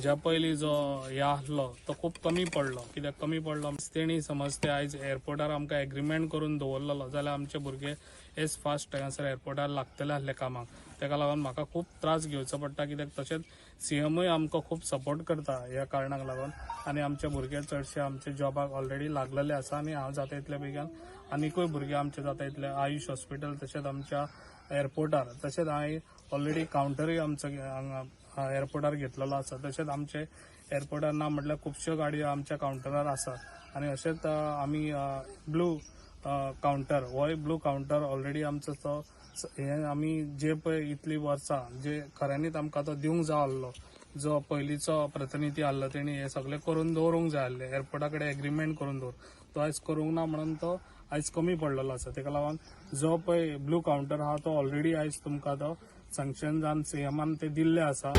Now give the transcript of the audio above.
हेज्या पयलीं जो हे आसलो तो खूब कमी पडलो. कित्याक कमी पडलो तेणी समज ते आयज एअरपोर्टार आमकां एग्रीमेंट करून दवरलेलो जाल्यार आमचे भुरगे एज फास्ट हांगासर एअरपोर्टार लागतले आसले कामाक. तेका लागून म्हाका खूब त्रास घेवचो पडटा. कित्याक तशेंच सीएमूय आमकां खूब सपोर्ट करता ह्या कारणाक लागून. आनी आमचे भुरगे चडशे आमचे जॉबाक ऑलरेडी लागलेले आसा आनी हांव जाता तितले बेगीन आनीकूय भुरगे आमचे जाता तितले आयुष हॉस्पिटल तशेंच आमच्या एअरपोर्टार तशेंच हांवें ऑलरेडी कावंटरूय आमचो हांगा एअरपोर्टार घेतलेलो आसा. तशेंच आमचे एअरपोर्टार ना म्हटल्यार खुबश्यो गाडयो आमच्या कावंटरार आसा. आनी अशेंच आमी ब्लू कावंटर होय ब्लू कावंटर ऑलरेडी आमचो तो हे आमी जे पळय इतली वर्सां जे खऱ्यांनीच आमकां तो दिवंक जाय आसलो जो पयलींचो प्रतिनिधी आसलो तेणी हे सगळें करून दवरूंक जाय आसलें. एअरपोर्टा कडेन एग्रीमेंट करून दवर तो आयज करूंक ना म्हणून तो आयज कमी पडलेलो आसा. तेका लागून जो पळय ब्लू कावंटर आहा तो ऑलरेडी आयज तुमकां तो सँक्शन जावन सीएमान ते दिल्ले आसा.